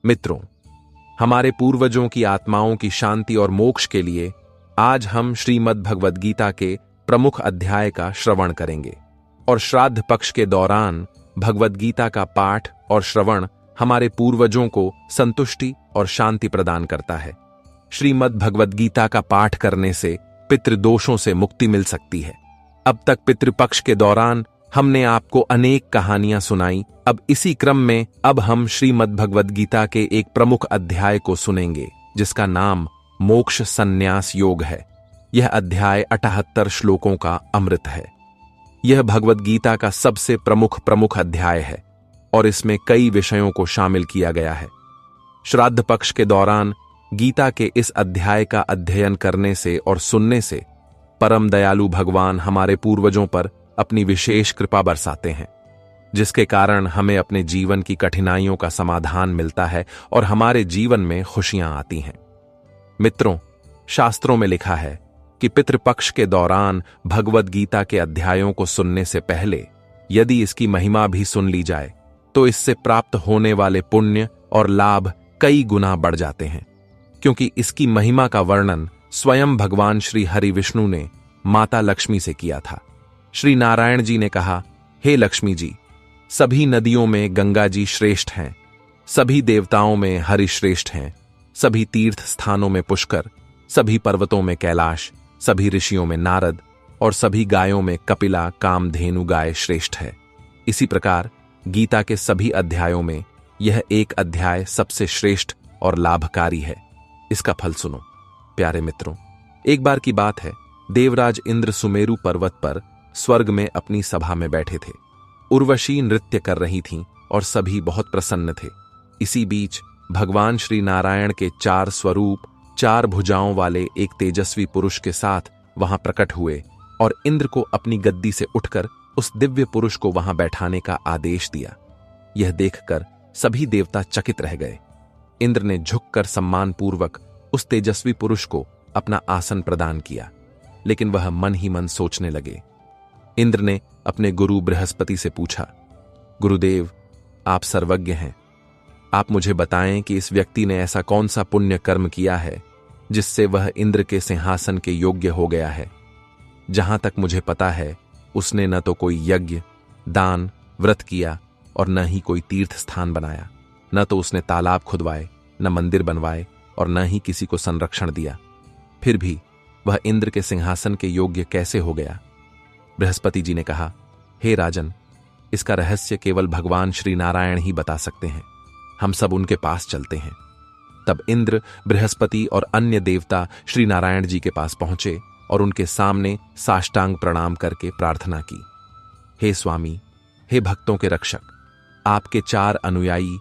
मित्रों, हमारे पूर्वजों की आत्माओं की शांति और मोक्ष के लिए आज हम श्रीमद् भगवद गीता के प्रमुख अध्याय का श्रवण करेंगे। और श्राद्ध पक्ष के दौरान भगवद गीता का पाठ और श्रवण हमारे पूर्वजों को संतुष्टि और शांति प्रदान करता है। श्रीमद् भगवद गीता का पाठ करने से पितृदोषों से मुक्ति मिल सकती है। अब तक पितृपक्ष के दौरान हमने आपको अनेक कहानियां सुनाई। अब इसी क्रम में अब हम श्रीमद् भगवद गीता के एक प्रमुख अध्याय को सुनेंगे, जिसका नाम मोक्ष संन्यास योग है। यह अध्याय 78 श्लोकों का अमृत है। यह भगवद गीता का सबसे प्रमुख अध्याय है और इसमें कई विषयों को शामिल किया गया है। श्राद्ध पक्ष के दौरान गीता के इस अध्याय का अध्ययन करने से और सुनने से परम दयालु भगवान हमारे पूर्वजों पर अपनी विशेष कृपा बरसाते हैं, जिसके कारण हमें अपने जीवन की कठिनाइयों का समाधान मिलता है और हमारे जीवन में खुशियां आती हैं। मित्रों, शास्त्रों में लिखा है कि पितृपक्ष के दौरान भगवद गीता के अध्यायों को सुनने से पहले यदि इसकी महिमा भी सुन ली जाए तो इससे प्राप्त होने वाले पुण्य और लाभ कई गुना बढ़ जाते हैं, क्योंकि इसकी महिमा का वर्णन स्वयं भगवान श्री हरि विष्णु ने माता लक्ष्मी से किया था। श्री नारायण जी ने कहा, हे लक्ष्मी जी, सभी नदियों में गंगा जी श्रेष्ठ हैं, सभी देवताओं में हरि श्रेष्ठ हैं, सभी तीर्थ स्थानों में पुष्कर, सभी पर्वतों में कैलाश, सभी ऋषियों में नारद और सभी गायों में कपिला कामधेनु गाय श्रेष्ठ है। इसी प्रकार गीता के सभी अध्यायों में यह एक अध्याय सबसे श्रेष्ठ और लाभकारी है। इसका फल सुनो। प्यारे मित्रों, एक बार की बात है, देवराज इंद्र सुमेरु पर्वत पर स्वर्ग में अपनी सभा में बैठे थे। उर्वशी नृत्य कर रही थीं और सभी बहुत प्रसन्न थे। इसी बीच भगवान श्री नारायण के 4 स्वरूप 4 भुजाओं वाले एक तेजस्वी पुरुष के साथ वहां प्रकट हुए और इंद्र को अपनी गद्दी से उठकर उस दिव्य पुरुष को वहां बैठाने का आदेश दिया। यह देखकर सभी देवता चकित रह गए। इंद्र ने झुककर सम्मानपूर्वक उस तेजस्वी पुरुष को अपना आसन प्रदान किया, लेकिन वह मन ही मन सोचने लगे। इंद्र ने अपने गुरु बृहस्पति से पूछा, गुरुदेव, आप सर्वज्ञ हैं, आप मुझे बताएं कि इस व्यक्ति ने ऐसा कौन सा पुण्य कर्म किया है जिससे वह इंद्र के सिंहासन के योग्य हो गया है। जहां तक मुझे पता है, उसने न तो कोई यज्ञ, दान, व्रत किया और न ही कोई तीर्थ स्थान बनाया, न तो उसने तालाब खुदवाए, न मंदिर बनवाए और न ही किसी को संरक्षण दिया। फिर भी वह इंद्र के सिंहासन के योग्य कैसे हो गया? बृहस्पति जी ने कहा, हे राजन, इसका रहस्य केवल भगवान श्री नारायण ही बता सकते हैं। हम सब उनके पास चलते हैं। तब इंद्र, बृहस्पति और अन्य देवता श्री नारायण जी के पास पहुंचे और उनके सामने साष्टांग प्रणाम करके प्रार्थना की। हे स्वामी, हे भक्तों के रक्षक, आपके 4 अनुयायी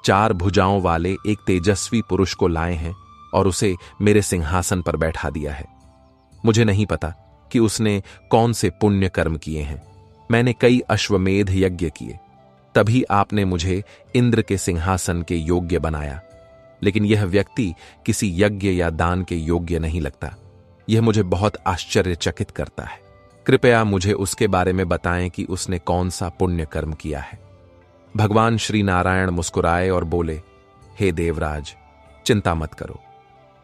4 भुजाओं वाले एक तेजस्वी पुरुष को लाए हैं और उसे मेरे सिंहासन पर बैठा दिया है। मुझे नहीं पता कि उसने कौन से पुण्य कर्म किए हैं। मैंने कई अश्वमेध यज्ञ किए, तभी आपने मुझे इंद्र के सिंहासन के योग्य बनाया। लेकिन यह व्यक्ति किसी यज्ञ या दान के योग्य नहीं लगता। यह मुझे बहुत आश्चर्यचकित करता है। कृपया मुझे उसके बारे में बताएं कि उसने कौन सा पुण्य कर्म किया है। भगवान श्री नारायण मुस्कुराए और बोले, हे देवराज, चिंता मत करो।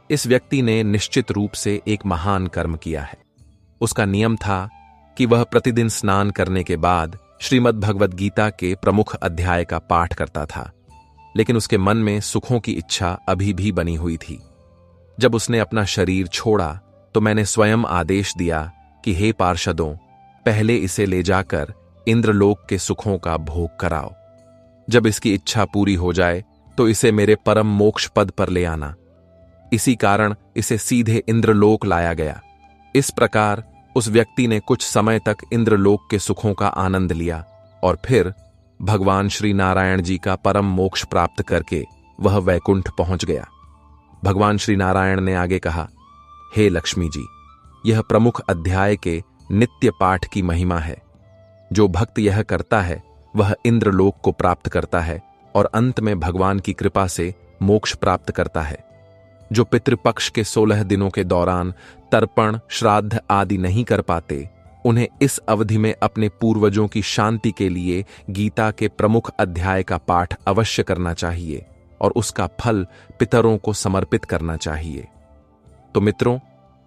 इस व्यक्ति ने निश्चित रूप से एक महान कर्म किया है। उसका नियम था कि वह प्रतिदिन स्नान करने के बाद श्रीमद् भगवद गीता के प्रमुख अध्याय का पाठ करता था, लेकिन उसके मन में सुखों की इच्छा अभी भी बनी हुई थी। जब उसने अपना शरीर छोड़ा तो मैंने स्वयं आदेश दिया कि हे पार्षदों, पहले इसे ले जाकर इंद्रलोक के सुखों का भोग कराओ। जब इसकी इच्छा पूरी हो जाए तो इसे मेरे परम मोक्ष पद पर ले आना। इसी कारण इसे सीधे इंद्रलोक लाया गया। इस प्रकार उस व्यक्ति ने कुछ समय तक इंद्रलोक के सुखों का आनंद लिया और फिर भगवान श्री नारायण जी का परम मोक्ष प्राप्त करके वह वैकुंठ पहुंच गया। भगवान श्री नारायण ने आगे कहा, हे लक्ष्मी जी, यह प्रमुख अध्याय के नित्य पाठ की महिमा है। जो भक्त यह करता है वह इंद्रलोक को प्राप्त करता है और अंत में भगवान की कृपा से मोक्ष प्राप्त करता है। जो पितृपक्ष के 16 दिनों के दौरान तर्पण, श्राद्ध आदि नहीं कर पाते, उन्हें इस अवधि में अपने पूर्वजों की शांति के लिए गीता के प्रमुख अध्याय का पाठ अवश्य करना चाहिए। और उसका फल पितरों को समर्पित करना चाहिए। तो मित्रों,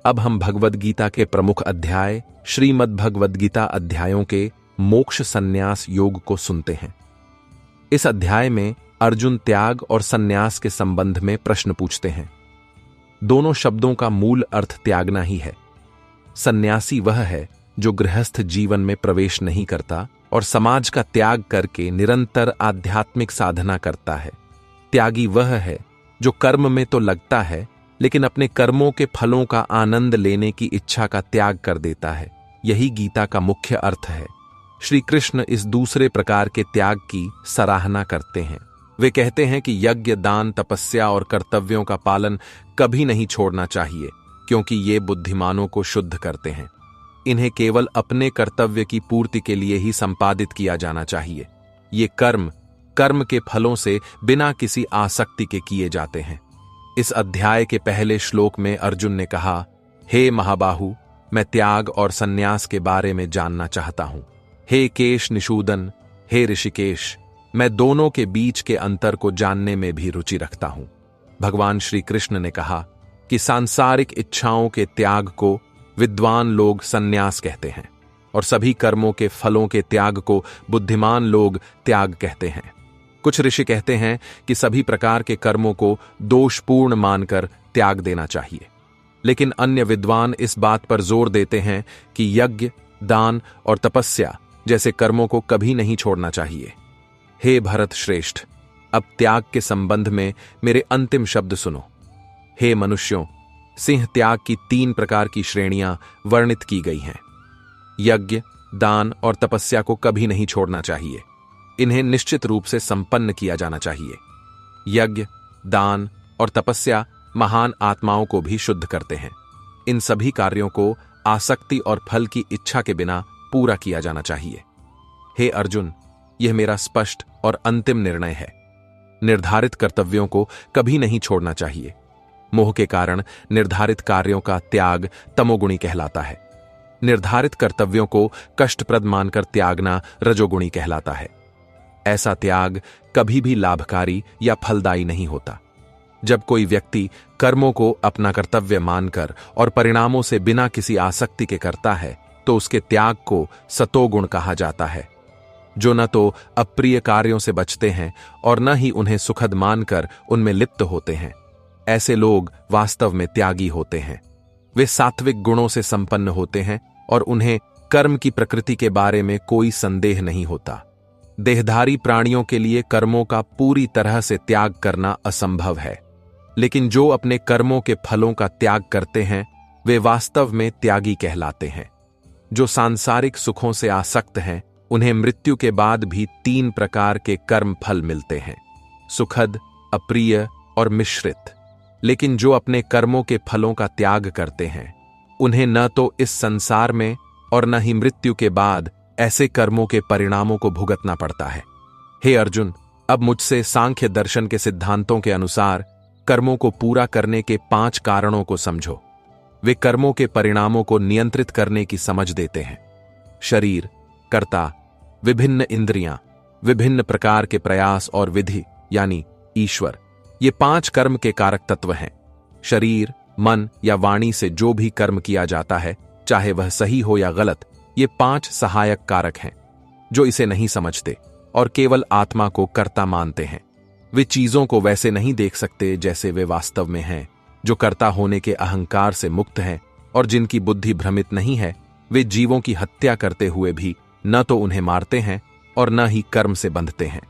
अब हम भगवद गीता के प्रमुख अध्याय श्रीमद् भगवद गीता अध्यायों के मोक्ष संन्यास योग को सुनते हैं। इस अध्याय में अर्जुन त्याग और संन्यास के संबंध में प्रश्न पूछते हैं। दोनों शब्दों का मूल अर्थ त्यागना ही है। सन्यासी वह है जो गृहस्थ जीवन में प्रवेश नहीं करता और समाज का त्याग करके निरंतर आध्यात्मिक साधना करता है। त्यागी वह है जो कर्म में तो लगता है लेकिन अपने कर्मों के फलों का आनंद लेने की इच्छा का त्याग कर देता है। यही गीता का मुख्य अर्थ है। श्री कृष्ण इस दूसरे प्रकार के त्याग की सराहना करते हैं। वे कहते हैं कि यज्ञ, दान, तपस्या और कर्तव्यों का पालन कभी नहीं छोड़ना चाहिए, क्योंकि ये बुद्धिमानों को शुद्ध करते हैं। इन्हें केवल अपने कर्तव्य की पूर्ति के लिए ही संपादित किया जाना चाहिए। ये कर्म के फलों से बिना किसी आसक्ति के किए जाते हैं। इस अध्याय के पहले श्लोक में अर्जुन ने कहा, हे महाबाहु, मैं त्याग और संन्यास के बारे में जानना चाहता हूं। हे केश निषूदन, हे ऋषिकेश, मैं दोनों के बीच के अंतर को जानने में भी रुचि रखता हूं। भगवान श्री कृष्ण ने कहा कि सांसारिक इच्छाओं के त्याग को विद्वान लोग संन्यास कहते हैं और सभी कर्मों के फलों के त्याग को बुद्धिमान लोग त्याग कहते हैं। कुछ ऋषि कहते हैं कि सभी प्रकार के कर्मों को दोषपूर्ण मानकर त्याग देना चाहिए, लेकिन अन्य विद्वान इस बात पर जोर देते हैं कि यज्ञ, दान और तपस्या जैसे कर्मों को कभी नहीं छोड़ना चाहिए। हे भरत श्रेष्ठ, अब त्याग के संबंध में मेरे अंतिम शब्द सुनो। हे मनुष्यों, सिंह त्याग की 3 प्रकार की श्रेणियां वर्णित की गई हैं। यज्ञ, दान और तपस्या को कभी नहीं छोड़ना चाहिए। इन्हें निश्चित रूप से संपन्न किया जाना चाहिए। यज्ञ, दान और तपस्या महान आत्माओं को भी शुद्ध करते हैं। इन सभी कार्यों को आसक्ति और फल की इच्छा के बिना पूरा किया जाना चाहिए। हे अर्जुन, यह मेरा स्पष्ट और अंतिम निर्णय है। निर्धारित कर्तव्यों को कभी नहीं छोड़ना चाहिए। मोह के कारण निर्धारित कार्यों का त्याग तमोगुणी कहलाता है। निर्धारित कर्तव्यों को कष्टप्रद मानकर त्यागना रजोगुणी कहलाता है। ऐसा त्याग कभी भी लाभकारी या फलदायी नहीं होता। जब कोई व्यक्ति कर्मों को अपना कर्तव्य मानकर और परिणामों से बिना किसी आसक्ति के करता है, तो उसके त्याग को सतोगुण कहा जाता है, जो न तो अप्रिय कार्यों से बचते हैं और न ही उन्हें सुखद मानकर उनमें लिप्त होते हैं। ऐसे लोग वास्तव में त्यागी होते हैं। वे सात्विक गुणों से संपन्न होते हैं और उन्हें कर्म की प्रकृति के बारे में कोई संदेह नहीं होता। देहधारी प्राणियों के लिए कर्मों का पूरी तरह से त्याग करना असंभव है, लेकिन जो अपने कर्मों के फलों का त्याग करते हैं वे वास्तव में त्यागी कहलाते हैं। जो सांसारिक सुखों से आसक्त हैं उन्हें मृत्यु के बाद भी 3 प्रकार के कर्म फल मिलते हैं, सुखद, अप्रिय और मिश्रित। लेकिन जो अपने कर्मों के फलों का त्याग करते हैं उन्हें न तो इस संसार में और न ही मृत्यु के बाद ऐसे कर्मों के परिणामों को भुगतना पड़ता है। हे अर्जुन, अब मुझसे सांख्य दर्शन के सिद्धांतों के अनुसार कर्मों को पूरा करने के 5 कारणों को समझो। वे कर्मों के परिणामों को नियंत्रित करने की समझ देते हैं। शरीर, कर्ता, विभिन्न इंद्रियां, विभिन्न प्रकार के प्रयास और विधि यानी ईश्वर, ये 5 कर्म के कारक तत्व हैं। शरीर, मन या वाणी से जो भी कर्म किया जाता है, चाहे वह सही हो या गलत, ये 5 सहायक कारक हैं जो इसे नहीं समझते और केवल आत्मा को कर्ता मानते हैं। वे चीजों को वैसे नहीं देख सकते जैसे वे वास्तव में हैं। जो कर्ता होने के अहंकार से मुक्त हैं और जिनकी बुद्धि भ्रमित नहीं है, वे जीवों की हत्या करते हुए भी न तो उन्हें मारते हैं और न ही कर्म से बंधते हैं।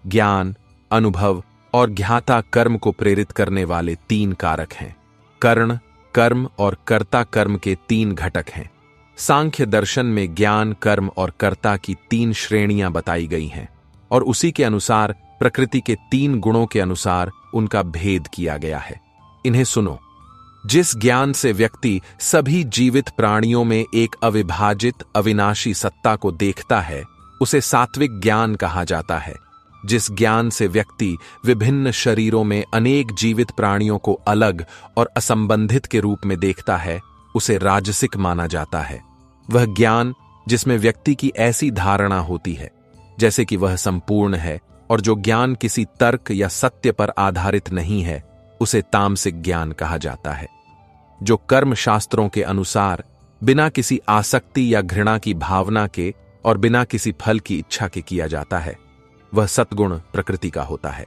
ज्ञान, अनुभव और ज्ञाता कर्म को प्रेरित करने वाले 3 कारक हैं। कर्ण, कर्म और कर्ता कर्म के 3 घटक हैं। सांख्य दर्शन में ज्ञान, कर्म और कर्ता की 3 श्रेणियां बताई गई हैं और उसी के अनुसार प्रकृति के 3 गुणों के अनुसार उनका भेद किया गया है। इन्हें सुनो। जिस ज्ञान से व्यक्ति सभी जीवित प्राणियों में एक अविभाजित अविनाशी सत्ता को देखता है, उसे सात्विक ज्ञान कहा जाता है। जिस ज्ञान से व्यक्ति विभिन्न शरीरों में अनेक जीवित प्राणियों को अलग और असंबंधित के रूप में देखता है, उसे राजसिक माना जाता है। वह ज्ञान जिसमें व्यक्ति की ऐसी धारणा होती है जैसे कि वह संपूर्ण है, और जो ज्ञान किसी तर्क या सत्य पर आधारित नहीं है उसे तामसिक ज्ञान कहा जाता है। जो कर्म शास्त्रों के अनुसार बिना किसी आसक्ति या घृणा की भावना के और बिना किसी फल की इच्छा के किया जाता है वह सत्गुण प्रकृति का होता है।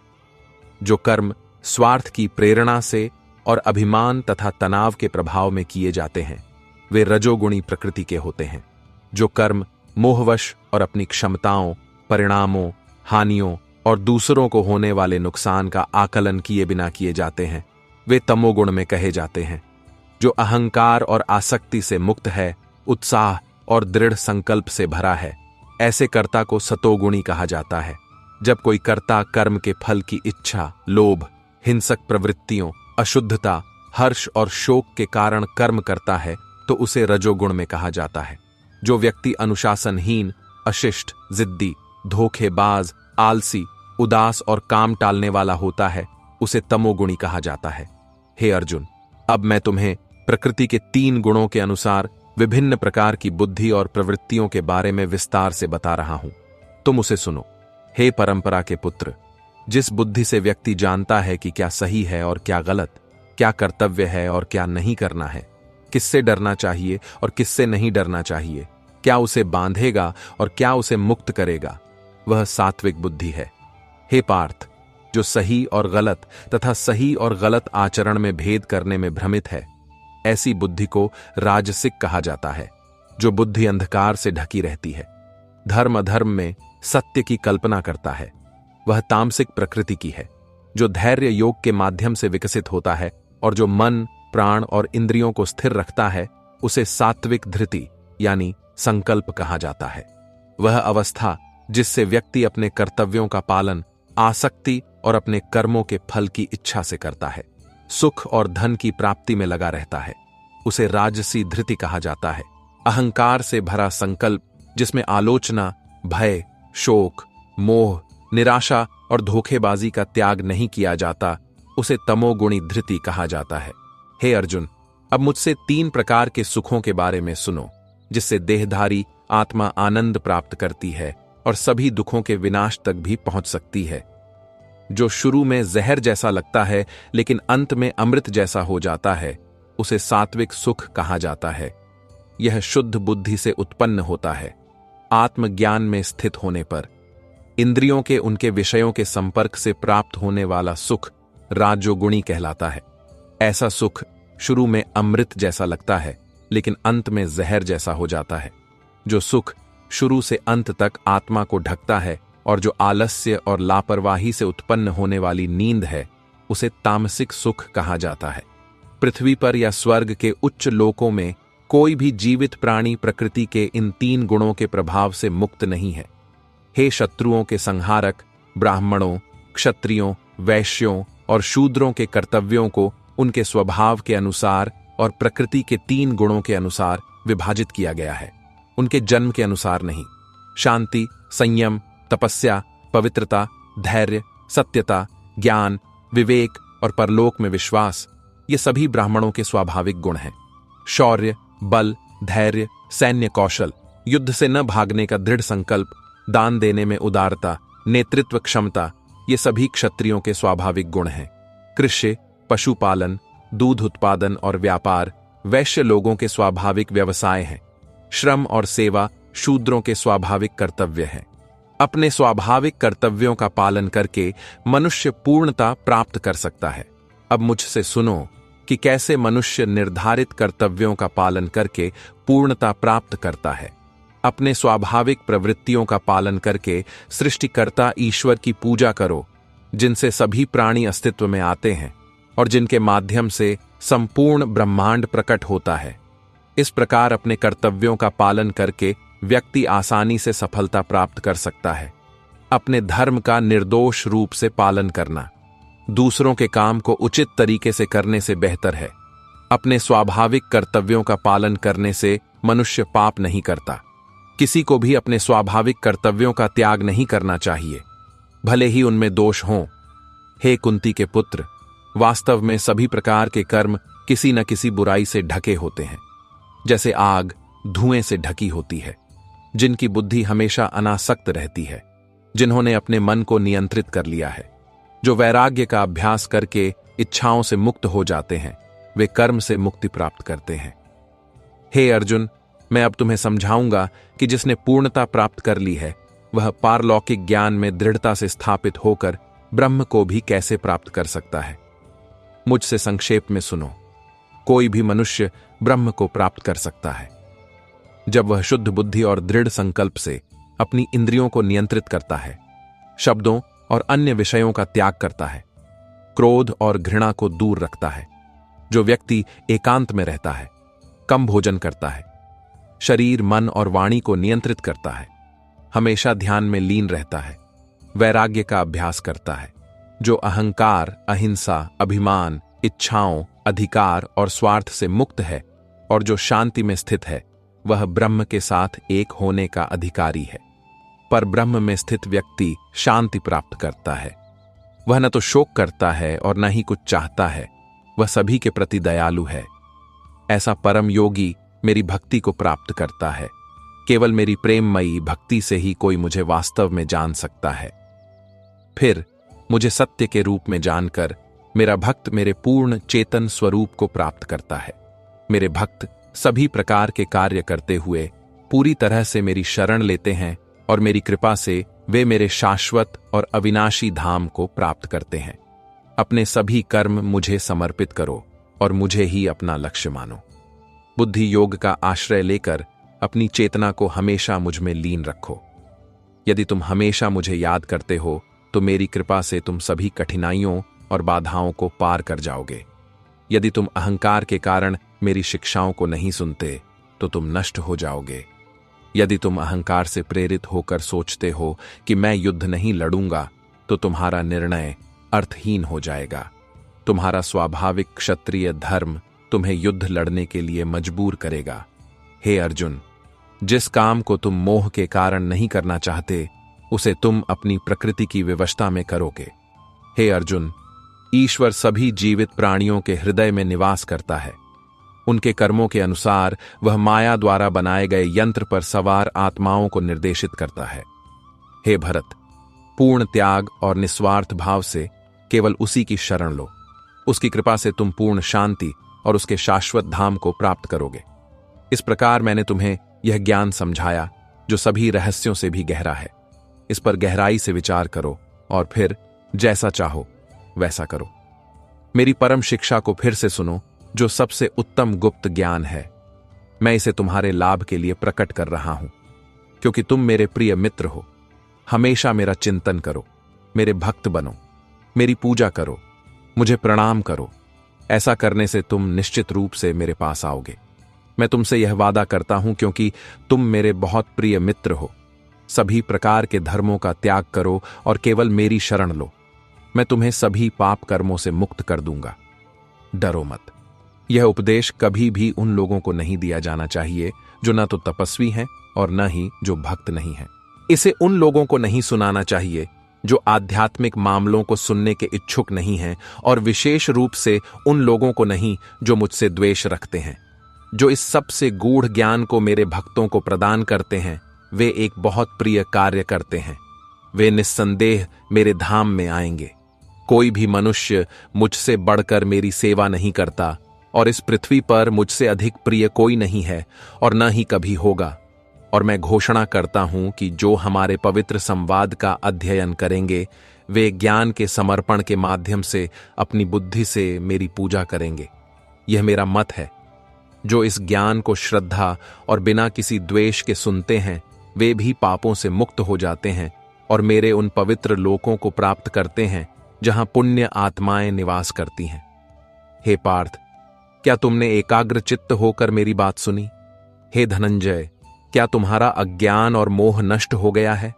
जो कर्म स्वार्थ की प्रेरणा से और अभिमान तथा तनाव के प्रभाव में किए जाते हैं वे रजोगुणी प्रकृति के होते हैं। जो कर्म मोहवश और अपनी क्षमताओं, परिणामों, हानियों और दूसरों को होने वाले नुकसान का आकलन किए बिना किए जाते हैं वे तमोगुण में कहे जाते हैं। जो अहंकार और आसक्ति से मुक्त है, उत्साह और दृढ़ संकल्प से भरा है, ऐसे कर्ता को सतोगुणी कहा जाता है। जब कोई कर्ता कर्म के फल की इच्छा, लोभ, हिंसक प्रवृत्तियों, अशुद्धता, हर्ष और शोक के कारण कर्म करता है तो उसे रजोगुण में कहा जाता है। जो व्यक्ति अनुशासनहीन, अशिष्ट, जिद्दी, धोखेबाज, आलसी, उदास और काम टालने वाला होता है उसे तमोगुणी कहा जाता है। हे अर्जुन, अब मैं तुम्हें प्रकृति के 3 गुणों के अनुसार विभिन्न प्रकार की बुद्धि और प्रवृत्तियों के बारे में विस्तार से बता रहा हूं, तुम उसे सुनो। हे परंपरा के पुत्र, जिस बुद्धि से व्यक्ति जानता है कि क्या सही है और क्या गलत, क्या कर्तव्य है और क्या नहीं करना है, किससे डरना चाहिए और किससे नहीं डरना चाहिए, क्या उसे बांधेगा और क्या उसे मुक्त करेगा, वह सात्विक बुद्धि है। हे पार्थ, जो सही और गलत तथा सही और गलत आचरण में भेद करने में भ्रमित है, ऐसी बुद्धि को राजसिक कहा जाता है। जो बुद्धि अंधकार से ढकी रहती है, धर्म अधर्म में सत्य की कल्पना करता है, वह तामसिक प्रकृति की है। जो धैर्य योग के माध्यम से विकसित होता है और जो मन, प्राण और इंद्रियों को स्थिर रखता है उसे सात्विक धृति यानी संकल्प कहा जाता है। वह अवस्था जिससे व्यक्ति अपने कर्तव्यों का पालन आसक्ति और अपने कर्मों के फल की इच्छा से करता है, सुख और धन की प्राप्ति में लगा रहता है, उसे राजसी धृति कहा जाता है। अहंकार से भरा संकल्प जिसमें आलोचना, भय, शोक, मोह, निराशा और धोखेबाजी का त्याग नहीं किया जाता उसे तमोगुणी धृति कहा जाता है। हे अर्जुन, अब मुझसे 3 प्रकार के सुखों के बारे में सुनो जिससे देहधारी आत्मा आनंद प्राप्त करती है और सभी दुखों के विनाश तक भी पहुंच सकती है। जो शुरू में जहर जैसा लगता है लेकिन अंत में अमृत जैसा हो जाता है उसे सात्विक सुख कहा जाता है। यह शुद्ध बुद्धि से उत्पन्न होता है। आत्मज्ञान में स्थित होने पर इंद्रियों के उनके विषयों के संपर्क से प्राप्त होने वाला सुख राजोगुणी कहलाता है। ऐसा सुख शुरू में अमृत जैसा लगता है लेकिन अंत में जहर जैसा हो जाता है। जो सुख शुरू से अंत तक आत्मा को ढकता है और जो आलस्य और लापरवाही से उत्पन्न होने वाली नींद है उसे तामसिक सुख कहा जाता है। पृथ्वी पर या स्वर्ग के उच्च लोकों में कोई भी जीवित प्राणी प्रकृति के इन 3 गुणों के प्रभाव से मुक्त नहीं है। हे शत्रुओं के संहारक, ब्राह्मणों, क्षत्रियों, वैश्यों और शूद्रों के कर्तव्यों को उनके स्वभाव के अनुसार और प्रकृति के 3 गुणों के अनुसार विभाजित किया गया है, उनके जन्म के अनुसार नहीं। शांति, संयम, तपस्या, पवित्रता, धैर्य, सत्यता, ज्ञान, विवेक और परलोक में विश्वास ये सभी ब्राह्मणों के स्वाभाविक गुण हैं। शौर्य, बल, धैर्य, सैन्य कौशल, युद्ध से न भागने का दृढ़ संकल्प, दान देने में उदारता, नेतृत्व क्षमता ये सभी क्षत्रियों के स्वाभाविक गुण हैं। कृषि, पशुपालन, दूध उत्पादन और व्यापार वैश्य लोगों के स्वाभाविक व्यवसाय हैं। श्रम और सेवा शूद्रों के स्वाभाविक कर्तव्य हैं। अपने स्वाभाविक कर्तव्यों का पालन करके मनुष्य पूर्णता प्राप्त कर सकता है। अब मुझसे सुनो कि कैसे मनुष्य निर्धारित कर्तव्यों का पालन करके पूर्णता प्राप्त करता है। अपने स्वाभाविक प्रवृत्तियों का पालन करके सृष्टिकर्ता ईश्वर की पूजा करो, जिनसे सभी प्राणी अस्तित्व में आते हैं और जिनके माध्यम से संपूर्ण ब्रह्मांड प्रकट होता है। इस प्रकार अपने कर्तव्यों का पालन करके व्यक्ति आसानी से सफलता प्राप्त कर सकता है। अपने धर्म का निर्दोष रूप से पालन करना दूसरों के काम को उचित तरीके से करने से बेहतर है। अपने स्वाभाविक कर्तव्यों का पालन करने से मनुष्य पाप नहीं करता। किसी को भी अपने स्वाभाविक कर्तव्यों का त्याग नहीं करना चाहिए, भले ही उनमें दोष हों। हे कुंती के पुत्र, वास्तव में सभी प्रकार के कर्म किसी न किसी बुराई से ढके होते हैं, जैसे आग धुएं से ढकी होती है। जिनकी बुद्धि हमेशा अनासक्त रहती है जिन्होंने अपने मन को नियंत्रित कर लिया है, जो वैराग्य का अभ्यास करके इच्छाओं से मुक्त हो जाते हैं, वे कर्म से मुक्ति प्राप्त करते हैं। हे अर्जुन, मैं अब तुम्हें समझाऊंगा कि जिसने पूर्णता प्राप्त कर ली है, वह पारलौकिक ज्ञान में दृढ़ता से स्थापित होकर ब्रह्म को भी कैसे प्राप्त कर सकता है। मुझसे संक्षेप में सुनो। कोई भी मनुष्य ब्रह्म को प्राप्त कर सकता है जब वह शुद्ध बुद्धि और दृढ़ संकल्प से अपनी इंद्रियों को नियंत्रित करता है, शब्दों और अन्य विषयों का त्याग करता है, क्रोध और घृणा को दूर रखता है। जो व्यक्ति एकांत में रहता है, कम भोजन करता है, शरीर, मन और वाणी को नियंत्रित करता है, हमेशा ध्यान में लीन रहता है, वैराग्य का अभ्यास करता है, जो अहंकार, अहिंसा, अभिमान, इच्छाओं, अधिकार और स्वार्थ से मुक्त है और जो शांति में स्थित है, वह ब्रह्म के साथ एक होने का अधिकारी है। पर ब्रह्म में स्थित व्यक्ति शांति प्राप्त करता है। वह न तो शोक करता है और न ही कुछ चाहता है। वह सभी के प्रति दयालु है। ऐसा परम योगी मेरी भक्ति को प्राप्त करता है। केवल मेरी प्रेममयी भक्ति से ही कोई मुझे वास्तव में जान सकता है। फिर मुझे सत्य के रूप में जानकर मेरा भक्त मेरे पूर्ण चेतन स्वरूप को प्राप्त करता है। मेरे भक्त सभी प्रकार के कार्य करते हुए पूरी तरह से मेरी शरण लेते हैं और मेरी कृपा से वे मेरे शाश्वत और अविनाशी धाम को प्राप्त करते हैं। अपने सभी कर्म मुझे समर्पित करो और मुझे ही अपना लक्ष्य मानो। बुद्धि योग का आश्रय लेकर अपनी चेतना को हमेशा मुझ में लीन रखो। यदि तुम हमेशा मुझे याद करते हो तो मेरी कृपा से तुम सभी कठिनाइयों और बाधाओं को पार कर जाओगे। यदि तुम अहंकार के कारण मेरी शिक्षाओं को नहीं सुनते तो तुम नष्ट हो जाओगे। यदि तुम अहंकार से प्रेरित होकर सोचते हो कि मैं युद्ध नहीं लड़ूंगा तो तुम्हारा निर्णय अर्थहीन हो जाएगा। तुम्हारा स्वाभाविक क्षत्रिय धर्म तुम्हें युद्ध लड़ने के लिए मजबूर करेगा। हे अर्जुन, जिस काम को तुम मोह के कारण नहीं करना चाहते उसे तुम अपनी प्रकृति की विवशता में करोगे। हे अर्जुन, ईश्वर सभी जीवित प्राणियों के हृदय में निवास करता है। उनके कर्मों के अनुसार वह माया द्वारा बनाए गए यंत्र पर सवार आत्माओं को निर्देशित करता है। हे भरत, पूर्ण त्याग और निस्वार्थ भाव से केवल उसी की शरण लो। उसकी कृपा से तुम पूर्ण शांति और उसके शाश्वत धाम को प्राप्त करोगे। इस प्रकार मैंने तुम्हें यह ज्ञान समझाया जो सभी रहस्यों से भी गहरा है। इस पर गहराई से विचार करो और फिर जैसा चाहो वैसा करो। मेरी परम शिक्षा को फिर से सुनो जो सबसे उत्तम गुप्त ज्ञान है। मैं इसे तुम्हारे लाभ के लिए प्रकट कर रहा हूं क्योंकि तुम मेरे प्रिय मित्र हो। हमेशा मेरा चिंतन करो, मेरे भक्त बनो, मेरी पूजा करो, मुझे प्रणाम करो। ऐसा करने से तुम निश्चित रूप से मेरे पास आओगे। मैं तुमसे यह वादा करता हूं क्योंकि तुम मेरे बहुत प्रिय मित्र हो। सभी प्रकार के धर्मों का त्याग करो और केवल मेरी शरण लो। मैं तुम्हें सभी पाप कर्मों से मुक्त कर दूंगा। डरो मत। यह उपदेश कभी भी उन लोगों को नहीं दिया जाना चाहिए जो न तो तपस्वी हैं और न ही जो भक्त नहीं हैं। इसे उन लोगों को नहीं सुनाना चाहिए जो आध्यात्मिक मामलों को सुनने के इच्छुक नहीं हैं और विशेष रूप से उन लोगों को नहीं जो मुझसे द्वेष रखते हैं। जो इस सबसे गूढ़ ज्ञान को मेरे भक्तों को प्रदान करते हैं वे एक बहुत प्रिय कार्य करते हैं। वे निस्संदेह मेरे धाम में आएंगे। कोई भी मनुष्य मुझसे बढ़कर मेरी सेवा नहीं करता और इस पृथ्वी पर मुझसे अधिक प्रिय कोई नहीं है और न ही कभी होगा। और मैं घोषणा करता हूं कि जो हमारे पवित्र संवाद का अध्ययन करेंगे वे ज्ञान के समर्पण के माध्यम से अपनी बुद्धि से मेरी पूजा करेंगे। यह मेरा मत है। जो इस ज्ञान को श्रद्धा और बिना किसी द्वेष के सुनते हैं वे भी पापों से मुक्त हो जाते हैं और मेरे उन पवित्र लोकों को प्राप्त करते हैं जहां पुण्य आत्माएं निवास करती हैं। हे पार्थ, क्या तुमने एकाग्र चित्त होकर मेरी बात सुनी? हे धनंजय, क्या तुम्हारा अज्ञान और मोह नष्ट हो गया है?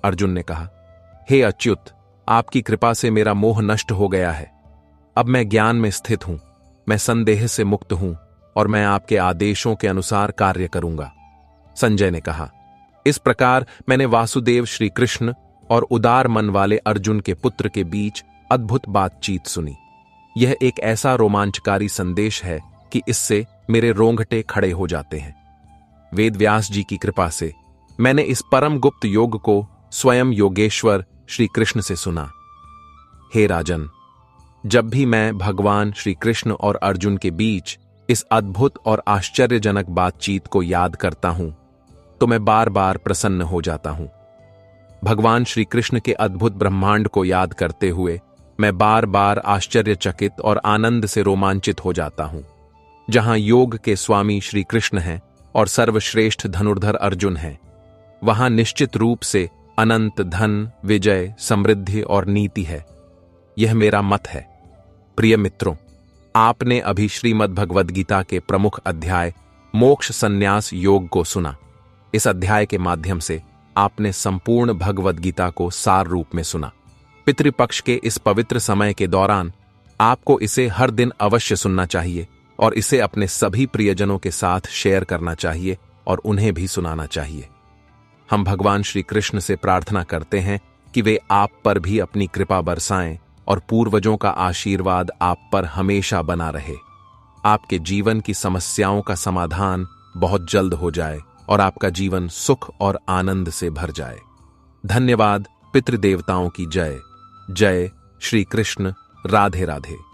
अर्जुन ने कहा, हे अच्युत, आपकी कृपा से मेरा मोह नष्ट हो गया है। अब मैं ज्ञान में स्थित हूं, मैं संदेह से मुक्त हूं और मैं आपके आदेशों के अनुसार कार्य करूंगा। संजय ने कहा, इस प्रकार मैंने वासुदेव श्री कृष्ण और उदार मन वाले अर्जुन के पुत्र के बीच अद्भुत बातचीत सुनी। यह एक ऐसा रोमांचकारी संदेश है कि इससे मेरे रोंगटे खड़े हो जाते हैं। वेद व्यास जी की कृपा से मैंने इस परम गुप्त योग को स्वयं योगेश्वर श्री कृष्ण से सुना। हे राजन, जब भी मैं भगवान श्री कृष्ण और अर्जुन के बीच इस अद्भुत और आश्चर्यजनक बातचीत को याद करता हूं, तो मैं बार बार प्रसन्न हो जाता हूं। भगवान श्री कृष्ण के अद्भुत ब्रह्मांड को याद करते हुए मैं बार बार आश्चर्यचकित और आनंद से रोमांचित हो जाता हूं। जहां योग के स्वामी श्री कृष्ण हैं और सर्वश्रेष्ठ धनुर्धर अर्जुन हैं, वहां निश्चित रूप से अनंत धन, विजय, समृद्धि और नीति है। यह मेरा मत है। प्रिय मित्रों, आपने अभी श्रीमद् भगवद गीता के प्रमुख अध्याय मोक्ष संन्यास योग को सुना। इस अध्याय के माध्यम से आपने संपूर्ण भगवद गीता को सार रूप में सुना। पितृपक्ष के इस पवित्र समय के दौरान आपको इसे हर दिन अवश्य सुनना चाहिए और इसे अपने सभी प्रियजनों के साथ शेयर करना चाहिए और उन्हें भी सुनाना चाहिए। हम भगवान श्री कृष्ण से प्रार्थना करते हैं कि वे आप पर भी अपनी कृपा बरसाएं और पूर्वजों का आशीर्वाद आप पर हमेशा बना रहे। आपके जीवन की समस्याओं का समाधान बहुत जल्द हो जाए और आपका जीवन सुख और आनंद से भर जाए। धन्यवाद। पितृदेवताओं की जय। जय श्री कृष्ण। राधे राधे।